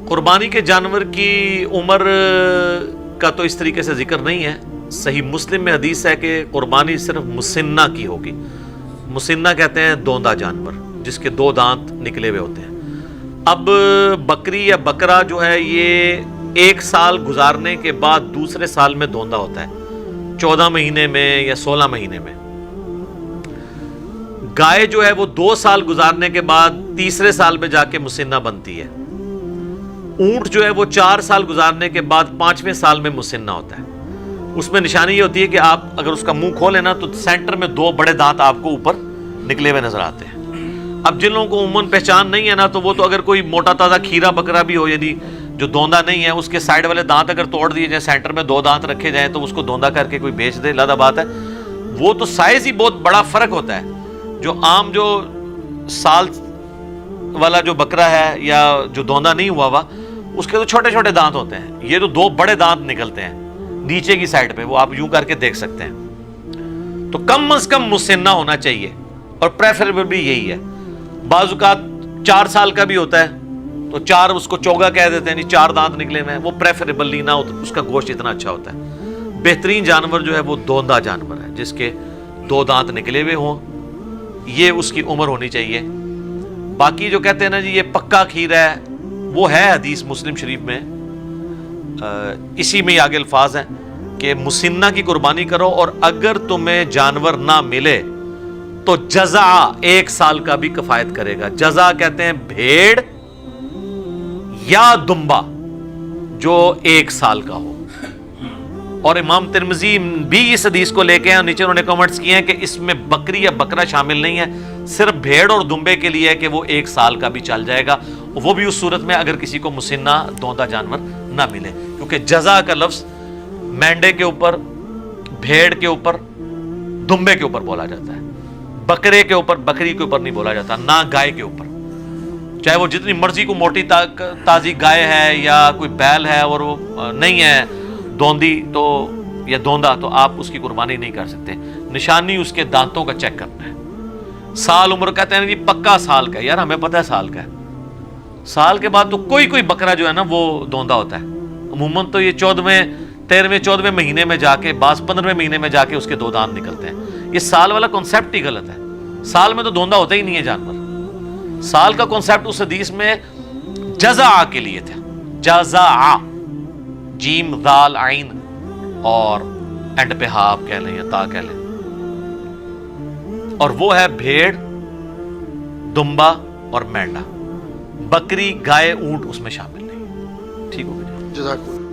قربانی کے جانور کی عمر کا تو اس طریقے سے ذکر نہیں ہے. صحیح مسلم میں حدیث ہے کہ قربانی صرف مسنہ کی ہوگی. مسنہ کہتے ہیں دوندا جانور جس کے 2 دانت نکلے ہوئے ہوتے ہیں. اب بکری یا بکرا جو ہے یہ 1 سال گزارنے کے بعد دوسرے سال میں دوندا ہوتا ہے, 14 مہینے میں یا 16 مہینے میں. گائے جو ہے وہ 2 سال گزارنے کے بعد تیسرے سال میں جا کے مسنہ بنتی ہے. اونٹ جو ہے وہ 4 سال گزارنے کے بعد 5ویں سال میں مسنہ ہوتا ہے. اس میں نشانی یہ ہوتی ہے کہ آپ اگر اس کا منہ کھولیں نا تو سینٹر میں 2 بڑے دانت آپ کو اوپر نکلے ہوئے نظر آتے ہیں. اب جن لوگوں کو عموماً پہچان نہیں ہے نا تو وہ تو اگر کوئی موٹا تازہ کھیرا بکرا بھی ہو, یعنی جو دوندا نہیں ہے, اس کے سائڈ والے دانت اگر توڑ دیے جائیں, سینٹر میں 2 دانت رکھے جائیں تو اس کو دوندا کر کے کوئی بیچ دے, لادہ بات ہے. وہ تو سائز ہی بہت بڑا فرق ہوتا ہے. جو عام جو سال والا جو بکرا ہے یا جو دوندا نہیں ہوا ہوا اس کے تو چھوٹے چھوٹے دانت ہوتے ہیں. یہ تو 2 بڑے دانت نکلتے ہیں نیچے کی سائڈ پہ, وہ آپ یوں کر کے دیکھ سکتے ہیں. تو کم از کم مسنہ ہونا چاہیے اور پریفریبل بھی یہی ہے. بعض اوقات 4 سال کا بھی ہوتا ہے تو 4 اس کو چوگا کہہ دیتے ہیں, 4 دانت نکلے ہوئے ہیں, وہ پریفریبلی نہ ہوتا, اس کا گوشت اتنا اچھا ہوتا ہے. بہترین جانور جو ہے وہ دوندا جانور ہے جس کے 2 دانت نکلے ہوئے ہوں, یہ اس کی عمر ہونی چاہیے. باقی جو کہتے ہیں نا جی یہ پکا کھیر ہے, وہ ہے حدیث مسلم شریف میں, اسی میں آگے الفاظ ہیں کہ مسنہ کی قربانی کرو اور اگر تمہیں جانور نہ ملے تو جزع 1 سال کا بھی کفایت کرے گا. جزع کہتے ہیں بھیڑ یا دمبا جو 1 سال کا ہو. اور امام ترمذی بھی اس حدیث کو لے کے ہیں, اور نیچے انہوں نے کمنٹس کیے ہیں کہ اس میں بکری یا بکرا شامل نہیں ہے, صرف بھیڑ اور دمبے کے لیے ہے کہ وہ 1 سال کا بھی چل جائے گا, وہ بھی اس صورت میں اگر کسی کو مسنہ دوندا جانور نہ ملے. کیونکہ جزع کا لفظ مینڈے کے اوپر, بھیڑ کے اوپر, دمبے کے اوپر بولا جاتا ہے, بکرے کے اوپر, بکری کے اوپر نہیں بولا جاتا, نہ گائے کے اوپر. چاہے وہ جتنی مرضی کو موٹی تازی گائے ہے یا کوئی بیل ہے اور وہ نہیں ہے دوندی تو یا دوندا, تو آپ اس کی قربانی نہیں کر سکتے. نشانی اس کے دانتوں کا چیک کرنا ہے. سال عمر کہتے ہیں جی پکا سال کا ہے, یار ہمیں پتہ ہے سال کا ہے. سال کے بعد تو کوئی بکرا جو ہے نا وہ دوندا ہوتا ہے. عموماً تو یہ 14ویں 13ویں 14ویں مہینے میں جا کے, بعض 15ویں مہینے میں جا کے اس کے 2 دانت نکلتے ہیں. یہ سال والا کانسیپٹ ہی غلط ہے. سال میں تو دوندا ہوتا ہی نہیں ہے جانور. سال کا کانسیپٹ اس حدیث میں جزع کے لیے تھا. جزع, جیم ذال عین اور اینڈ پہ ہا آپ کہہ لیں یا تا کہہ لیں, اور وہ ہے بھیڑ, دمبا اور مینڈا. بکری, گائے, اونٹ اس میں شامل نہیں. ٹھیک ہو گیا. جزاک اللہ.